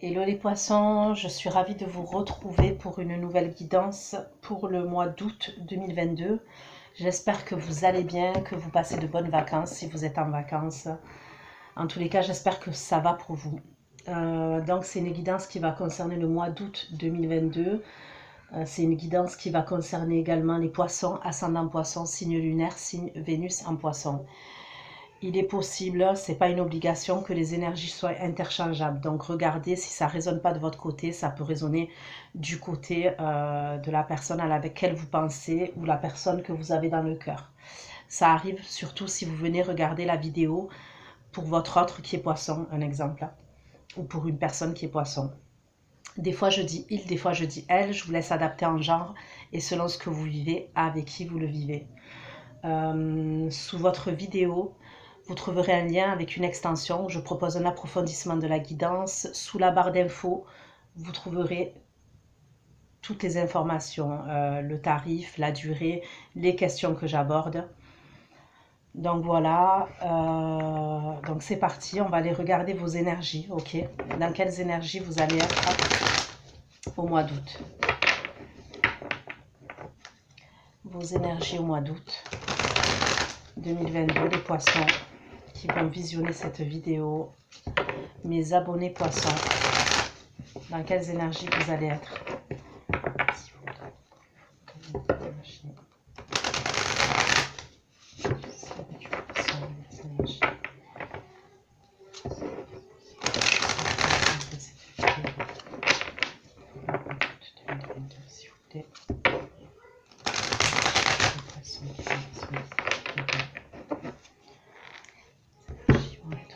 Hello les poissons, je suis ravie de vous retrouver pour une nouvelle guidance pour le mois d'août 2022. J'espère que vous allez bien, que vous passez de bonnes vacances si vous êtes en vacances. En tous les cas, j'espère que ça va pour vous. Donc c'est une guidance qui va concerner le mois d'août 2022. C'est une guidance qui va concerner également les poissons, ascendant poisson, signe lunaire, signe Vénus en poisson. Il est possible, c'est pas une obligation, que les énergies soient interchangeables. Donc regardez, si ça ne résonne pas de votre côté, ça peut résonner du côté de la personne à laquelle vous pensez ou la personne que vous avez dans le cœur. Ça arrive surtout si vous venez regarder la vidéo pour votre autre qui est poisson, un exemple, ou pour une personne qui est poisson. Des fois je dis il, des fois je dis elle, je vous laisse adapter en genre et selon ce que vous vivez, avec qui vous le vivez. Sous votre vidéo, vous trouverez un lien avec une extension où je propose un approfondissement de la guidance. Sous la barre d'infos, vous trouverez toutes les informations, le tarif, la durée, les questions que j'aborde. Donc voilà, donc c'est parti, on va aller regarder vos énergies, ok? Dans quelles énergies vous allez être au mois d'août? Vos énergies au mois d'août 2022, les poissons qui vont visionner cette vidéo, mes abonnés poissons, dans quelles énergies vous allez être?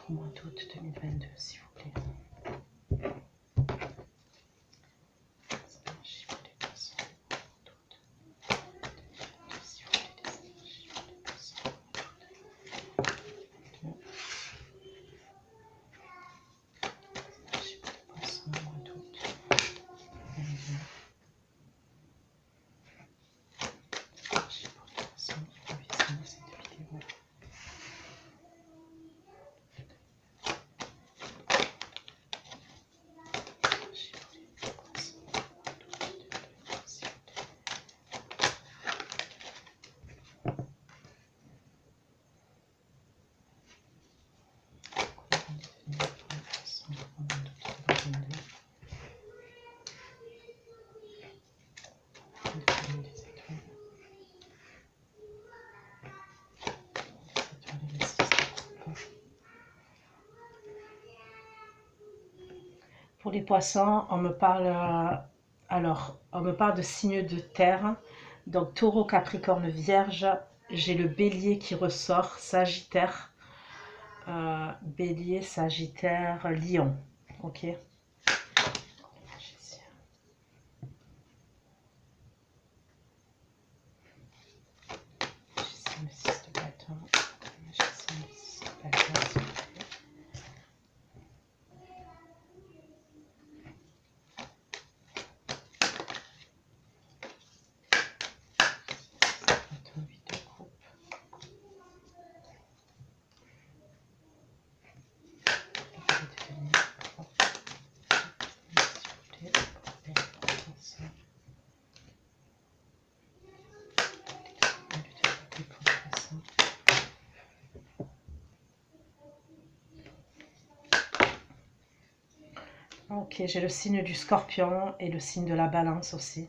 Au mois d'août 2022, s'il vous plaît. Pour les poissons, on me parle, on me parle de signes de terre. Donc taureau, capricorne, vierge. J'ai le bélier qui ressort, sagittaire, bélier, sagittaire, lion. Ok. Ok, j'ai le signe du scorpion et le signe de la balance aussi.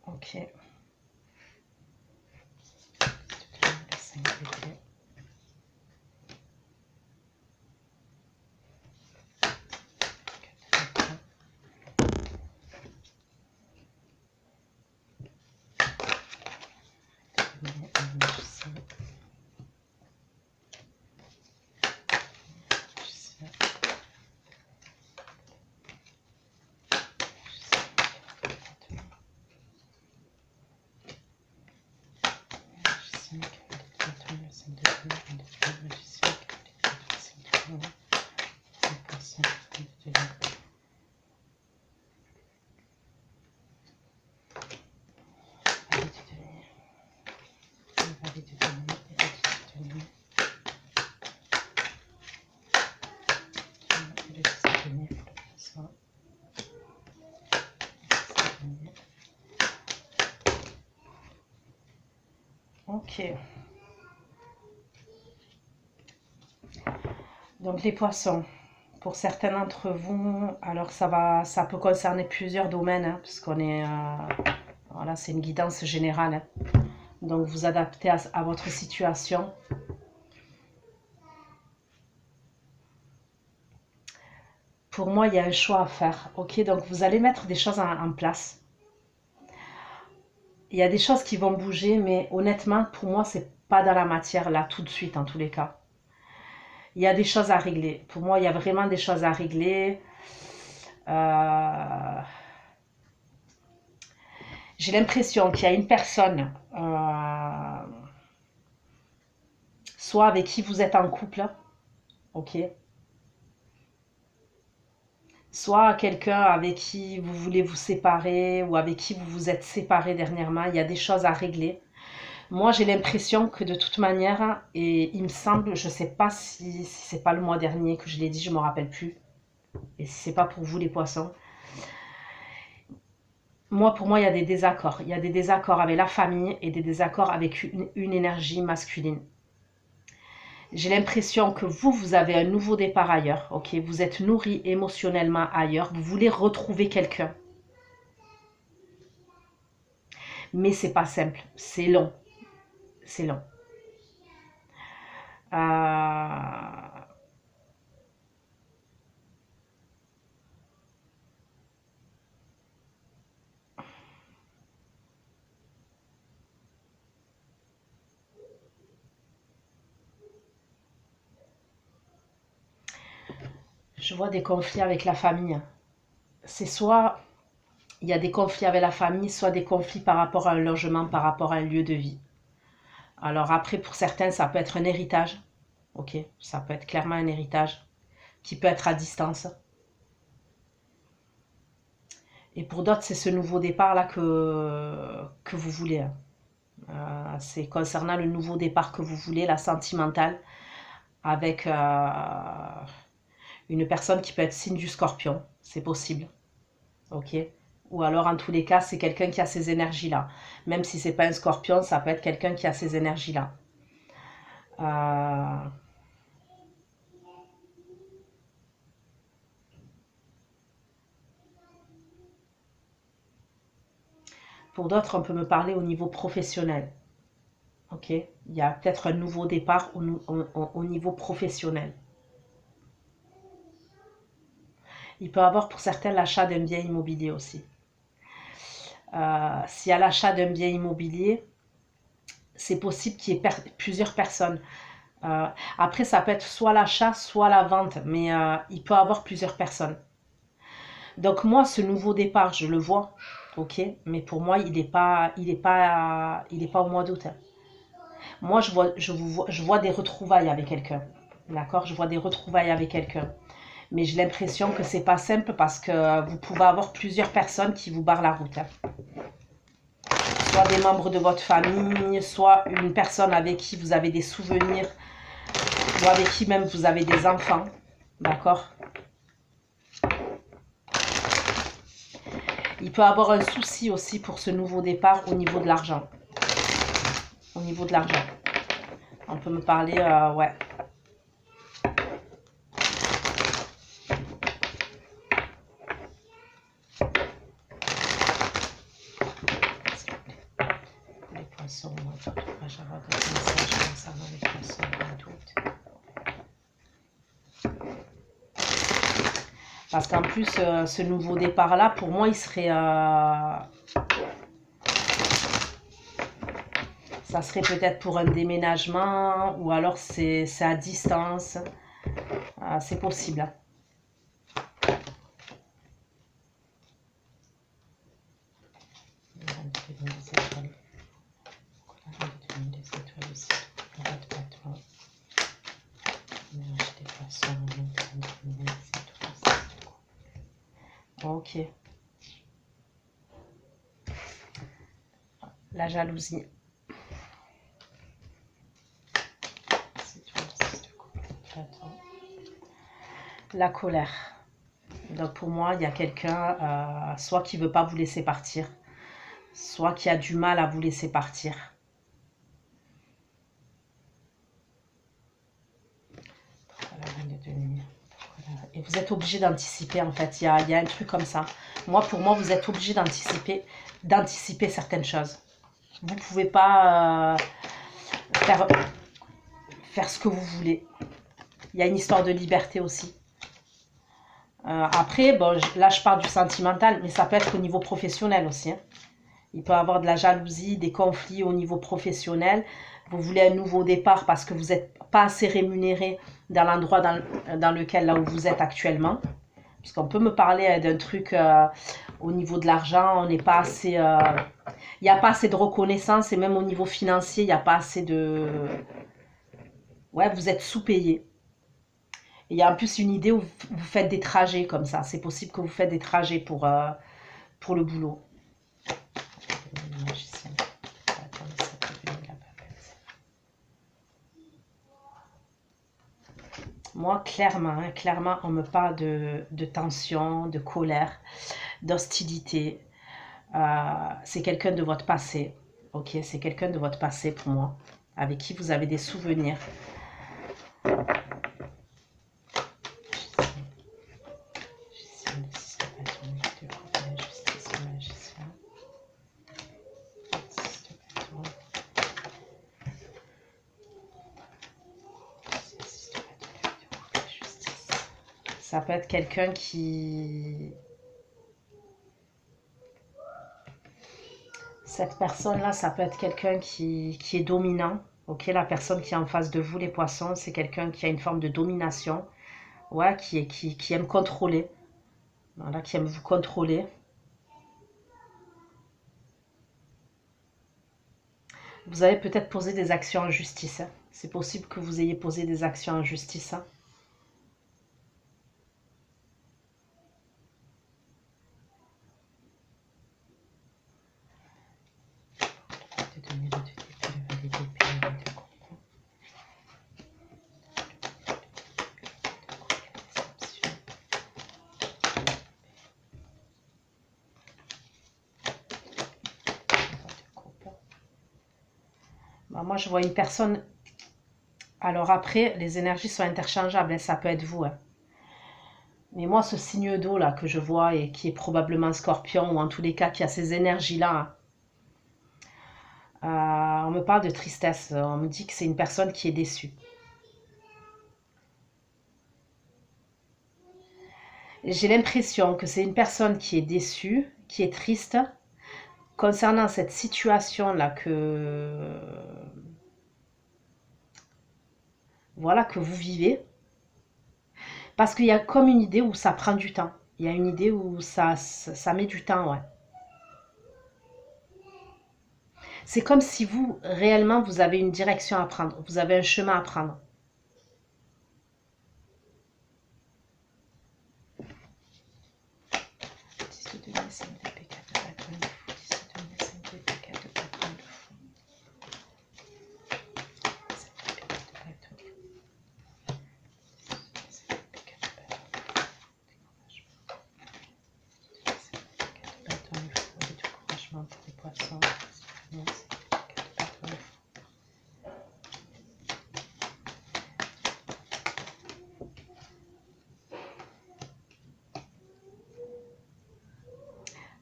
Ok. Ok. Donc les poissons, pour certains d'entre vous, alors ça peut concerner plusieurs domaines, hein, parce qu'on est, voilà, c'est une guidance générale. Hein. Donc vous adaptez à votre situation. Pour moi, il y a un choix à faire. Ok, donc vous allez mettre des choses en place. Il y a des choses qui vont bouger, mais honnêtement, pour moi, c'est pas dans la matière là tout de suite, en tous les cas. Il y a des choses à régler. Pour moi, il y a vraiment des choses à régler. Euh, J'ai l'impression qu'il y a une personne, soit avec qui vous êtes en couple, ok, soit quelqu'un avec qui vous voulez vous séparer ou avec qui vous vous êtes séparé dernièrement. Il y a des choses à régler. Moi, j'ai l'impression que de toute manière, et il me semble, je ne sais pas si c'est pas le mois dernier que je l'ai dit, je ne me rappelle plus, et si c'est pas pour vous les poissons. Moi, pour moi, il y a des désaccords. Il y a des désaccords avec la famille et des désaccords avec une énergie masculine. J'ai l'impression que vous avez un nouveau départ ailleurs, ok? Vous êtes nourri émotionnellement ailleurs, vous voulez retrouver quelqu'un. Mais c'est pas simple, c'est long, c'est long. Euh, je vois des conflits avec la famille. C'est soit il y a des conflits avec la famille, soit des conflits par rapport à un logement, par rapport à un lieu de vie. Alors après, pour certains, ça peut être un héritage, ok? Ça peut être clairement un héritage qui peut être à distance. Et pour d'autres, c'est ce nouveau départ-là que vous voulez. Hein. C'est concernant le nouveau départ que vous voulez, la sentimentale, avec une personne qui peut être signe du scorpion. C'est possible. Ok. Ou alors, en tous les cas, c'est quelqu'un qui a ces énergies-là. Même si c'est pas un scorpion, ça peut être quelqu'un qui a ces énergies-là. Euh, pour d'autres, on peut me parler au niveau professionnel. Ok. Il y a peut-être un nouveau départ au niveau professionnel. Il peut y avoir pour certains l'achat d'un bien immobilier aussi. S'il y a l'achat d'un bien immobilier, c'est possible qu'il y ait plusieurs personnes. Euh, Après, ça peut être soit l'achat, soit la vente, mais il peut y avoir plusieurs personnes. Donc moi, ce nouveau départ, je le vois, ok, mais pour moi, il est pas au mois d'août. Hein. Moi, je vois des retrouvailles avec quelqu'un, d'accord. Je vois des retrouvailles avec quelqu'un, mais j'ai l'impression que c'est pas simple parce que vous pouvez avoir plusieurs personnes qui vous barrent la route. Hein. Soit des membres de votre famille, soit une personne avec qui vous avez des souvenirs, ou avec qui même vous avez des enfants, d'accord? Il peut avoir un souci aussi pour ce nouveau départ au niveau de l'argent. Au niveau de l'argent. On peut me parler, ouais. Les poissons, j'avais des messages concernant les poissons, en doute. Parce qu'en plus, ce nouveau départ-là, pour moi, il serait... ça serait peut-être pour un déménagement, ou alors c'est à distance. C'est possible. Ok. La jalousie. La colère. Donc pour moi, il y a quelqu'un, soit qui ne veut pas vous laisser partir, soit qui a du mal à vous laisser partir. Et vous êtes obligé d'anticiper, en fait. Il y a un truc comme ça. Moi, pour moi, vous êtes obligé d'anticiper certaines choses. Vous ne pouvez pas faire ce que vous voulez. Il y a une histoire de liberté aussi. Après, bon, là, je parle du sentimental, mais ça peut être au niveau professionnel aussi. Hein. Il peut y avoir de la jalousie, des conflits au niveau professionnel. Vous voulez un nouveau départ parce que vous n'êtes pas assez rémunéré dans l'endroit dans lequel, là où vous êtes actuellement. Parce qu'on peut me parler d'un truc au niveau de l'argent, on n'est pas assez... il n'y a pas assez de reconnaissance et même au niveau financier, il n'y a pas assez de... Ouais, vous êtes sous-payé. Il y a en plus une idée où vous faites des trajets comme ça. C'est possible que vous faites des trajets pour le boulot. Moi, clairement, on me parle de tension, de colère, d'hostilité. C'est quelqu'un de votre passé. Ok, c'est quelqu'un de votre passé pour moi, avec qui vous avez des souvenirs. Ça peut être quelqu'un qui... Cette personne-là, ça peut être quelqu'un qui est dominant. Ok, la personne qui est en face de vous, les poissons, c'est quelqu'un qui a une forme de domination. Ouais, qui aime contrôler. Voilà, qui aime vous contrôler. Vous avez peut-être posé des actions en justice. Hein. C'est possible que vous ayez posé des actions en justice. Hein. Moi, je vois une personne... Alors après, les énergies sont interchangeables, hein, ça peut être vous. Hein. Mais moi, ce signe d'eau là que je vois et qui est probablement Scorpion, ou en tous les cas qui a ces énergies-là, on me parle de tristesse. On me dit que c'est une personne qui est déçue. J'ai l'impression que c'est une personne qui est déçue, qui est triste, concernant cette situation-là voilà, que vous vivez. Parce qu'il y a comme une idée où ça prend du temps. Il y a une idée où ça met du temps, ouais. C'est comme si vous, réellement, vous avez une direction à prendre. Vous avez un chemin à prendre.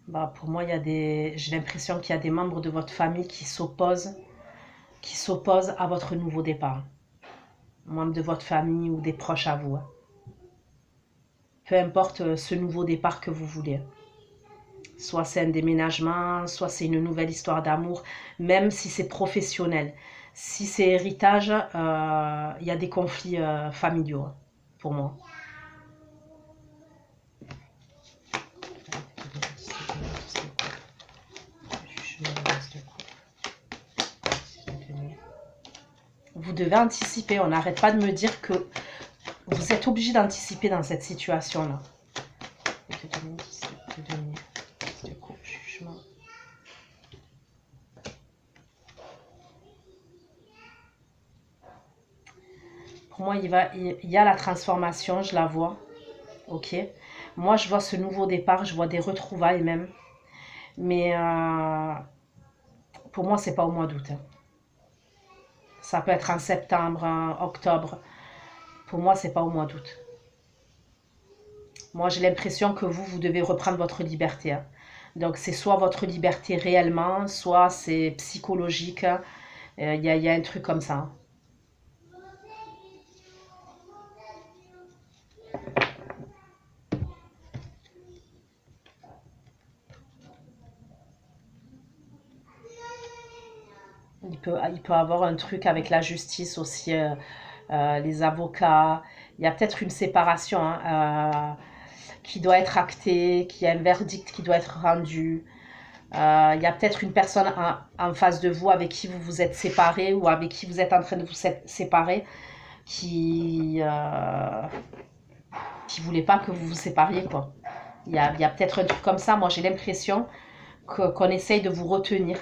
Bah, pour moi, j'ai l'impression qu'il y a des membres de votre famille qui s'opposent à votre nouveau départ. Membres de votre famille ou des proches à vous. Hein. Peu importe ce nouveau départ que vous voulez. Soit c'est un déménagement, soit c'est une nouvelle histoire d'amour, même si c'est professionnel. Si c'est héritage, il y a des conflits familiaux, hein, pour moi. Vous devez anticiper. On n'arrête pas de me dire que vous êtes obligé d'anticiper dans cette situation-là. Pour moi, il y a la transformation, je la vois. Ok. Moi, je vois ce nouveau départ, je vois des retrouvailles même. Mais pour moi, c'est pas au mois d'août. Hein. Ça peut être en septembre, en octobre. Pour moi, c'est pas au mois d'août. Moi, j'ai l'impression que vous devez reprendre votre liberté, hein. Donc, c'est soit votre liberté réellement, soit c'est psychologique. Il y a un truc comme ça, hein. Il peut avoir un truc avec la justice aussi, les avocats. Il y a peut-être une séparation, hein, qui doit être actée, qu'il y a un verdict qui doit être rendu. Il y a peut-être une personne en face de vous avec qui vous vous êtes séparé ou avec qui vous êtes en train de vous séparer qui voulait pas que vous vous sépariez, quoi. Il y a peut-être un truc comme ça. Moi, j'ai l'impression qu'on essaye de vous retenir.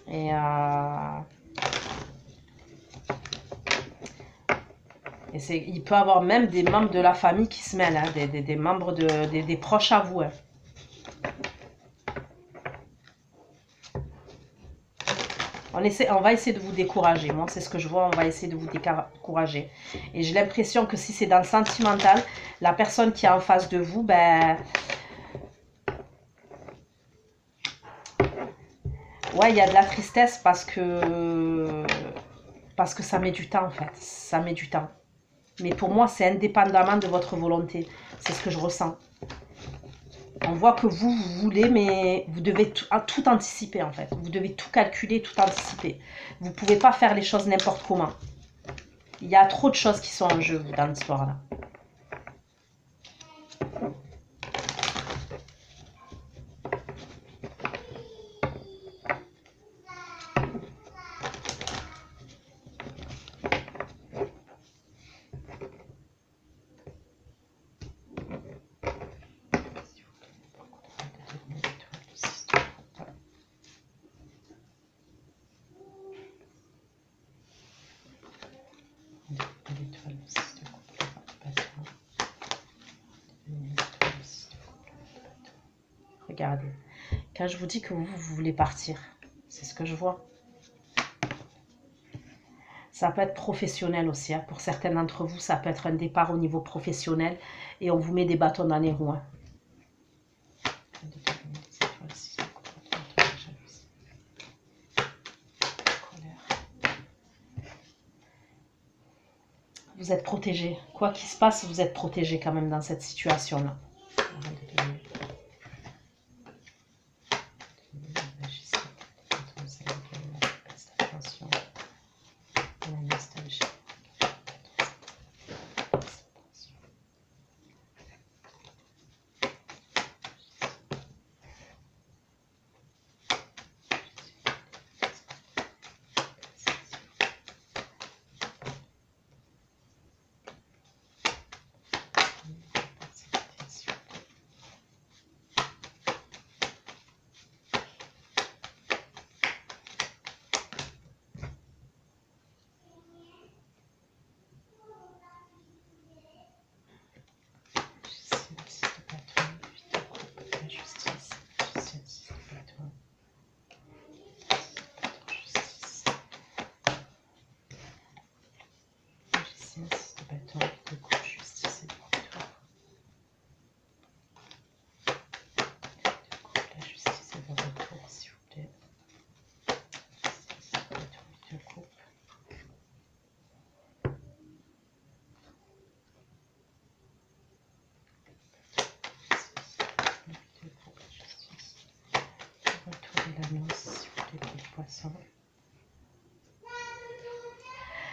Et, il peut y avoir même des membres de la famille qui se mêlent, hein, des membres des proches à vous, hein. On va essayer de vous décourager. Moi, c'est ce que je vois. On va essayer de vous décourager. Et j'ai l'impression que si c'est dans le sentimental, la personne qui est en face de vous, ben... ouais, il y a de la tristesse parce que ça met du temps, en fait. Ça met du temps. Mais pour moi, c'est indépendamment de votre volonté. C'est ce que je ressens. On voit que vous voulez, mais vous devez tout anticiper, en fait. Vous devez tout calculer, tout anticiper. Vous ne pouvez pas faire les choses n'importe comment. Il y a trop de choses qui sont en jeu dans l'histoire-là. Regardez. Quand je vous dis que vous voulez partir, c'est ce que je vois. Ça peut être professionnel aussi, hein. Pour certains d'entre vous, ça peut être un départ au niveau professionnel et on vous met des bâtons dans les roues, hein. Vous êtes protégé. Quoi qu'il se passe, vous êtes protégé quand même dans cette situation-là.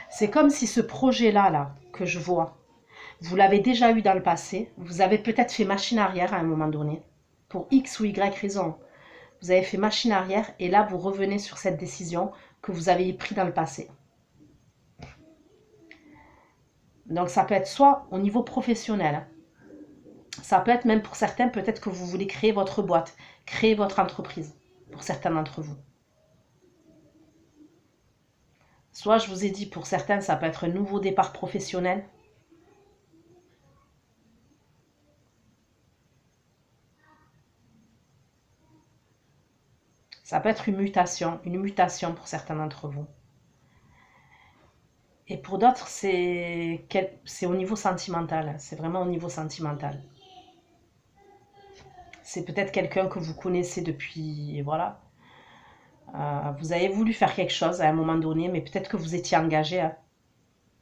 C'est comme si ce projet-là, là, que je vois, vous l'avez déjà eu dans le passé. Vous avez peut-être fait machine arrière à un moment donné. Pour X ou Y raison. Vous avez fait machine arrière et là, vous revenez sur cette décision que vous avez prise dans le passé. Donc, ça peut être soit au niveau professionnel. Ça peut être même pour certains, peut-être que vous voulez créer votre boîte, créer votre entreprise, pour certains d'entre vous. Soit, je vous ai dit, pour certains, ça peut être un nouveau départ professionnel. Ça peut être une mutation pour certains d'entre vous. Et pour d'autres, c'est au niveau sentimental. C'est vraiment au niveau sentimental. C'est peut-être quelqu'un que vous connaissez depuis, voilà. Vous avez voulu faire quelque chose à un moment donné, mais peut-être que vous étiez engagé. Hein.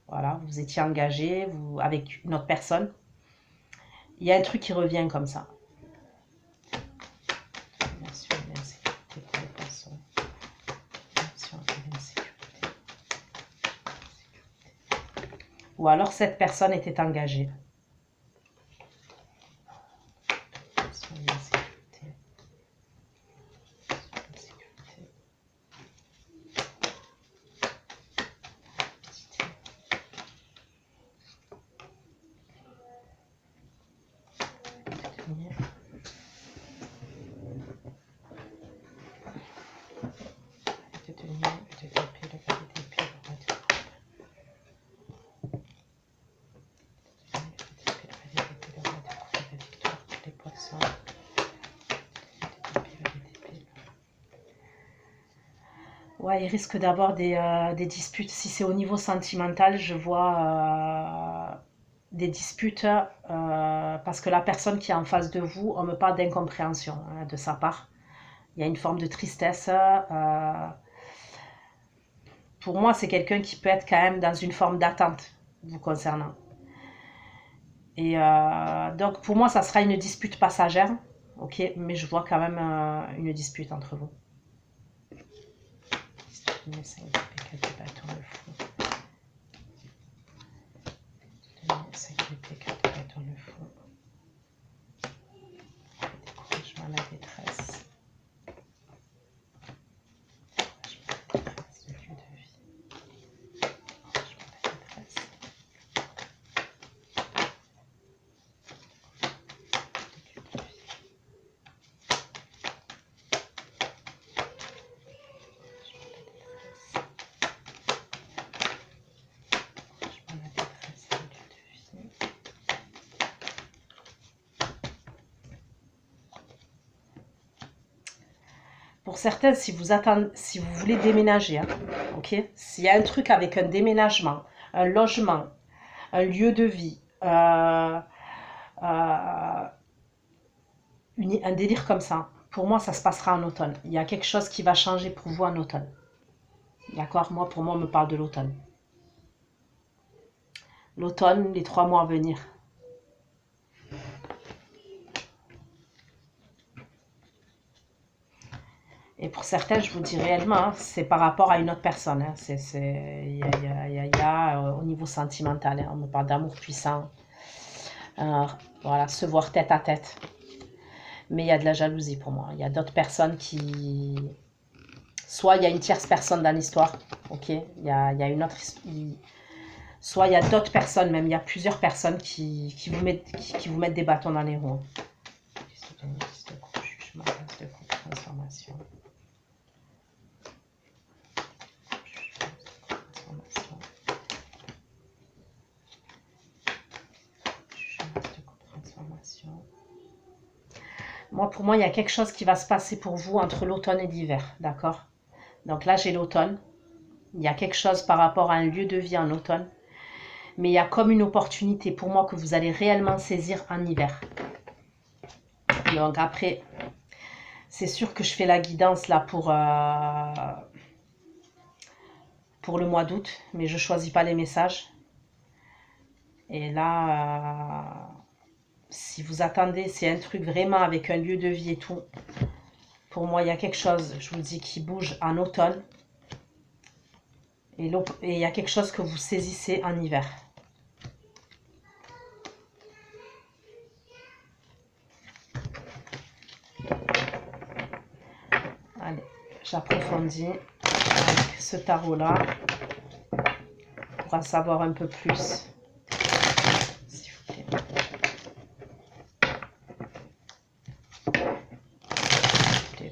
Voilà, vous étiez engagé avec une autre personne. Il y a un truc qui revient comme ça. Ou alors cette personne était engagée. Ouais, il risque d'avoir des disputes. Si c'est au niveau sentimental, je vois des disputes parce que la personne qui est en face de vous, on me parle d'incompréhension hein, de sa part. Il y a une forme de tristesse. Pour moi, c'est quelqu'un qui peut être quand même dans une forme d'attente vous concernant. Et donc, pour moi, ça sera une dispute passagère. Ok, mais je vois quand même une dispute entre vous. Pour certains, si vous voulez déménager, hein, ok, s'il y a un truc avec un déménagement, un logement, un lieu de vie, un délire comme ça, pour moi, ça se passera en automne. Il y a quelque chose qui va changer pour vous en automne. D'accord? Pour moi, on me parle de l'automne. L'automne, les 3 mois à venir. Et pour certains, je vous dis réellement, hein, c'est par rapport à une autre personne. Hein. Il y a au niveau sentimental, hein, on me parle d'amour puissant. Voilà, se voir tête à tête. Mais il y a de la jalousie pour moi. Il y a d'autres personnes qui... Soit il y a une tierce personne dans l'histoire, ok, il y a une autre... Soit il y a d'autres personnes, même il y a plusieurs personnes qui vous mettent des bâtons dans les roues. Transformation. Moi, pour moi, il y a quelque chose qui va se passer pour vous entre l'automne et l'hiver, d'accord? Donc là, j'ai l'automne. Il y a quelque chose par rapport à un lieu de vie en automne. Mais il y a comme une opportunité pour moi que vous allez réellement saisir en hiver. Donc après, c'est sûr que je fais la guidance là pour le mois d'août, mais je ne choisis pas les messages. Et là, si vous attendez, c'est un truc vraiment avec un lieu de vie et tout. Pour moi, il y a quelque chose, je vous dis, qui bouge en automne. Et il y a quelque chose que vous saisissez en hiver. Allez, j'approfondis avec ce tarot-là pour en savoir un peu plus. S'il vous plaît.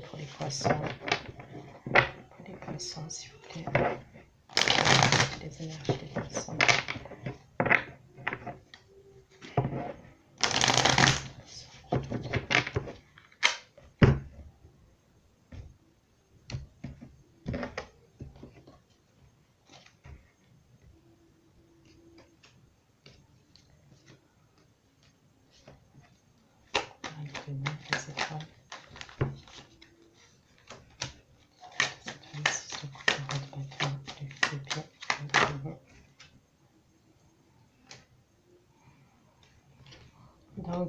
Pour les poissons. Pour les poissons, s'il vous plaît. Les énergies des poissons.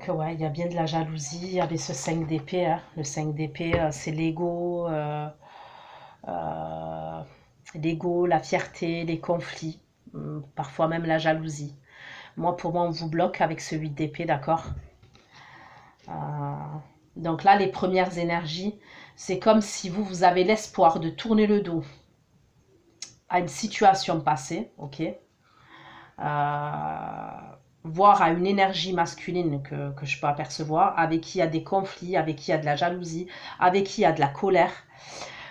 Donc, ouais, il y a bien de la jalousie avec ce 5 d'épée. Hein. Le 5 d'épée, c'est euh, l'ego, la fierté, les conflits, parfois même la jalousie. Moi, pour moi, on vous bloque avec ce 8 d'épée, d'accord. euh, donc là, les premières énergies, c'est comme si vous avez l'espoir de tourner le dos à une situation passée, ok, voire à une énergie masculine que je peux apercevoir, avec qui il y a des conflits, avec qui il y a de la jalousie, avec qui il y a de la colère.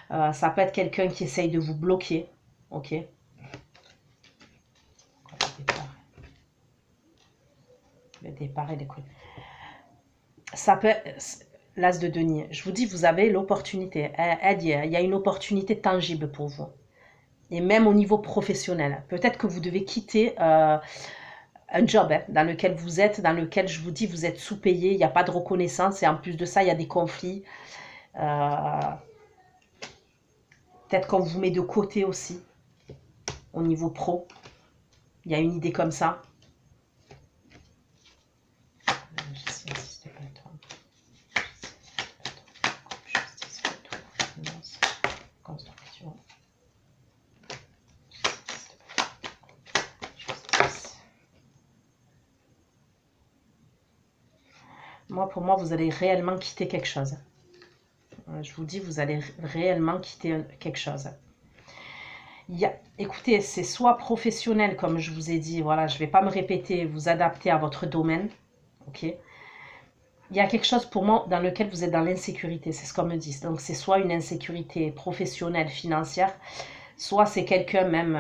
Ça peut être quelqu'un qui essaye de vous bloquer, ok. Le départ et les couilles. Ça peut être l'as de denier. Je vous dis, vous avez l'opportunité. Il y a une opportunité tangible pour vous. Et même au niveau professionnel. Peut-être que vous devez quitter un job dans lequel vous êtes, dans lequel je vous dis, vous êtes sous-payé, il n'y a pas de reconnaissance. Et en plus de ça, il y a des conflits. Peut-être qu'on vous met de côté aussi, au niveau pro. Il y a une idée comme ça. Pour moi, vous allez réellement quitter quelque chose. Je vous dis, vous allez réellement quitter quelque chose. Écoutez, c'est soit professionnel, comme je vous ai dit, voilà, je ne vais pas me répéter, vous adapter à votre domaine, ok. Il y a quelque chose pour moi dans lequel vous êtes dans l'insécurité, c'est ce qu'on me dit. Donc c'est soit une insécurité professionnelle, financière, soit c'est quelqu'un même...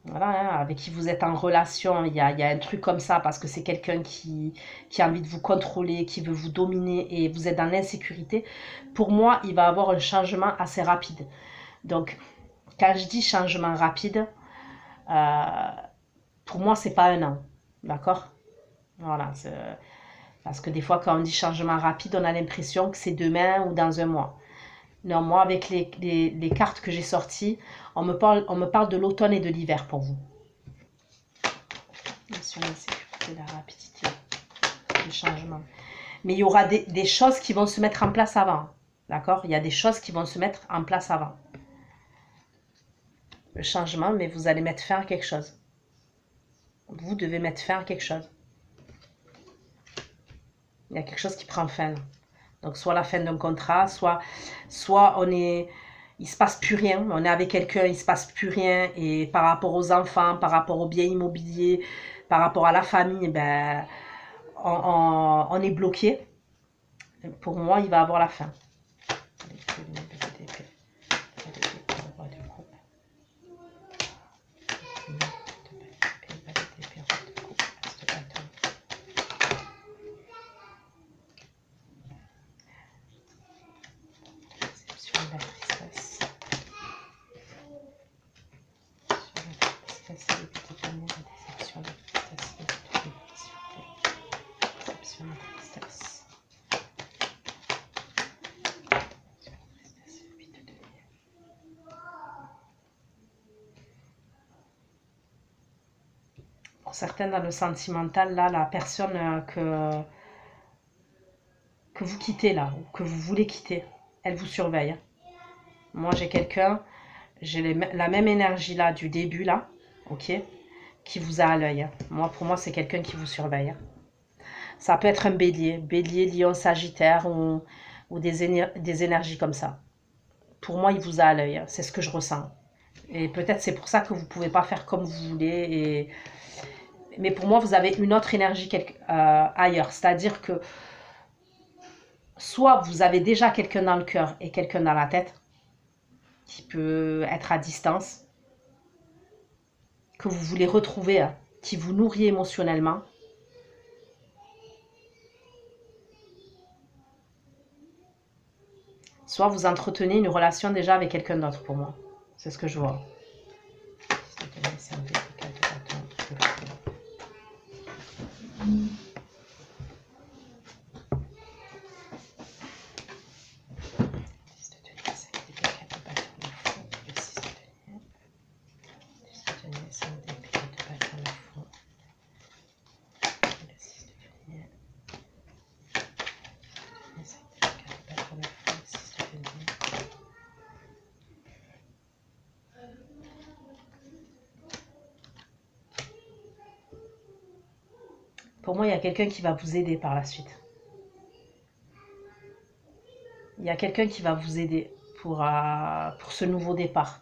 voilà, hein, avec qui vous êtes en relation, il y a un truc comme ça, parce que c'est quelqu'un qui a envie de vous contrôler, qui veut vous dominer, et vous êtes dans l'insécurité. Pour moi, il va avoir un changement assez rapide. Donc, quand je dis changement rapide, pour moi, c'est pas un an, d'accord. Voilà, parce que des fois, quand on dit changement rapide, on a l'impression que c'est demain ou dans un mois. Non, moi, avec les cartes que j'ai sorties, on me parle de l'automne et de l'hiver pour vous. Sur l'insécurité, la rapidité, le changement. Mais il y aura des choses qui vont se mettre en place avant. D'accord. Il y a des choses qui vont se mettre en place avant. Le changement, mais vous allez mettre fin à quelque chose. Vous devez mettre fin à quelque chose. Il y a quelque chose qui prend fin. Donc, soit la fin d'un contrat, soit il se passe plus rien. On est avec quelqu'un, il se passe plus rien. Et par rapport aux enfants, par rapport aux biens immobiliers, par rapport à la famille, ben, on est bloqué. Pour moi, il va avoir la fin. Pour certains, dans le sentimental, là, la personne que vous quittez là, ou que vous voulez quitter, elle vous surveille. Moi, j'ai quelqu'un, j'ai la même énergie là du début là, ok, qui vous a à l'œil. Moi, pour moi, c'est quelqu'un qui vous surveille. Ça peut être un bélier, lion, sagittaire ou des énergies comme ça. Pour moi, il vous a à l'œil. C'est ce que je ressens. Et peut-être c'est pour ça que vous ne pouvez pas faire comme vous voulez. Mais pour moi, vous avez une autre énergie ailleurs. C'est-à-dire que soit vous avez déjà quelqu'un dans le cœur et quelqu'un dans la tête, qui peut être à distance, que vous voulez retrouver, qui vous nourrit émotionnellement. Soit vous entretenez une relation déjà avec quelqu'un d'autre pour moi. C'est ce que je vois. Pour moi, il y a quelqu'un qui va vous aider par la suite. Il y a quelqu'un qui va vous aider pour ce nouveau départ.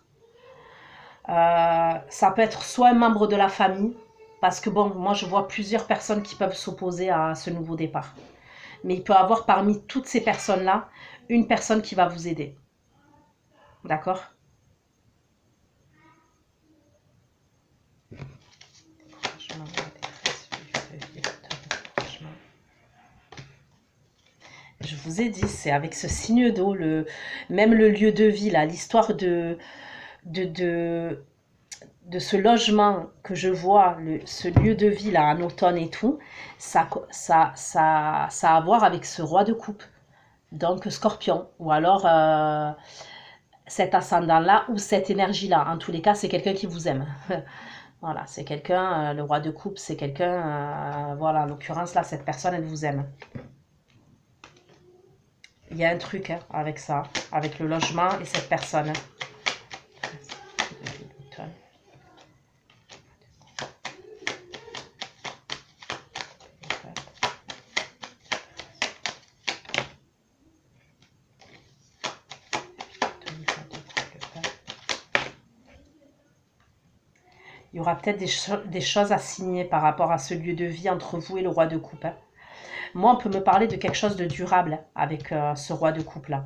Ça peut être soit un membre de la famille, parce que bon, moi je vois plusieurs personnes qui peuvent s'opposer à ce nouveau départ. Mais il peut y avoir parmi toutes ces personnes-là, une personne qui va vous aider. D'accord? Je vous ai dit, c'est avec ce signe d'eau, même le lieu de vie, là, l'histoire de ce logement que je vois, ce lieu de vie là en automne et tout, ça a à voir avec ce roi de coupe, donc Scorpion, ou alors cet ascendant là ou cette énergie là. En tous les cas, c'est quelqu'un qui vous aime. Voilà, c'est quelqu'un, le roi de coupe, c'est quelqu'un, voilà, en l'occurrence là, cette personne, elle vous aime. Il y a un truc hein, avec ça, avec le logement et cette personne. Il y aura peut-être des choses à signer par rapport à ce lieu de vie entre vous et le roi de coupe. Hein. Moi, on peut me parler de quelque chose de durable avec ce roi de coupe là.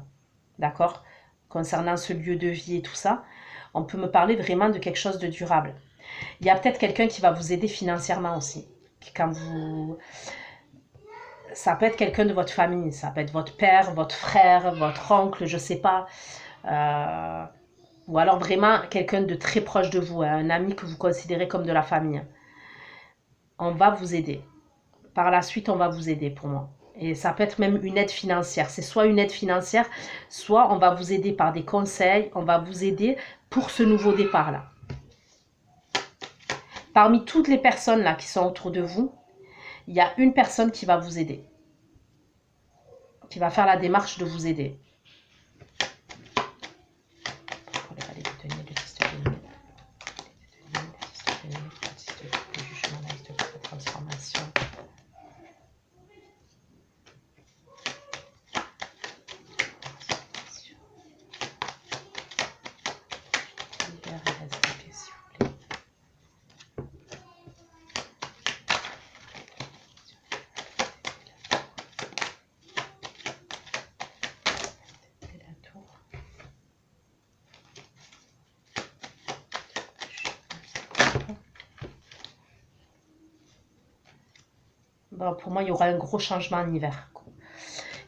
D'accord? Concernant ce lieu de vie et tout ça, on peut me parler vraiment de quelque chose de durable. Il y a peut-être quelqu'un qui va vous aider financièrement aussi. Quand vous... Ça peut être quelqu'un de votre famille, ça peut être votre père, votre frère, votre oncle, je sais pas. Ou alors vraiment quelqu'un de très proche de vous, un ami que vous considérez comme de la famille. On va vous aider. Par la suite, on va vous aider pour moi. Et ça peut être même une aide financière. C'est soit une aide financière, soit on va vous aider par des conseils, on va vous aider pour ce nouveau départ-là. Parmi toutes les personnes là qui sont autour de vous, il y a une personne qui va vous aider. Qui va faire la démarche de vous aider. Bon, pour moi, il y aura un gros changement en hiver.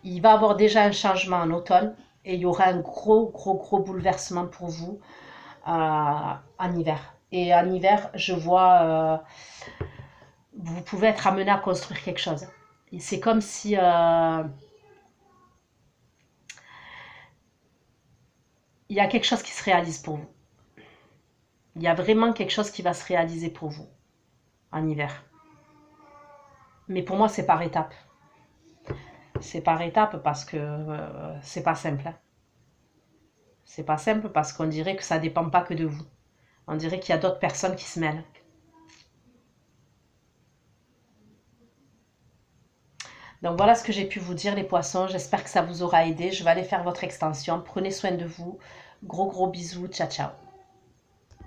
Il va y avoir déjà un changement en automne et il y aura un gros bouleversement pour vous en hiver. Et en hiver, je vois, vous pouvez être amené à construire quelque chose. C'est comme si... il y a quelque chose qui se réalise pour vous. Il y a vraiment quelque chose qui va se réaliser pour vous en hiver. Mais pour moi, c'est par étapes. C'est par étapes parce que c'est pas simple. Hein. C'est pas simple parce qu'on dirait que ça dépend pas que de vous. On dirait qu'il y a d'autres personnes qui se mêlent. Donc voilà ce que j'ai pu vous dire les poissons. J'espère que ça vous aura aidé. Je vais aller faire votre extension. Prenez soin de vous. Gros bisous. Ciao ciao.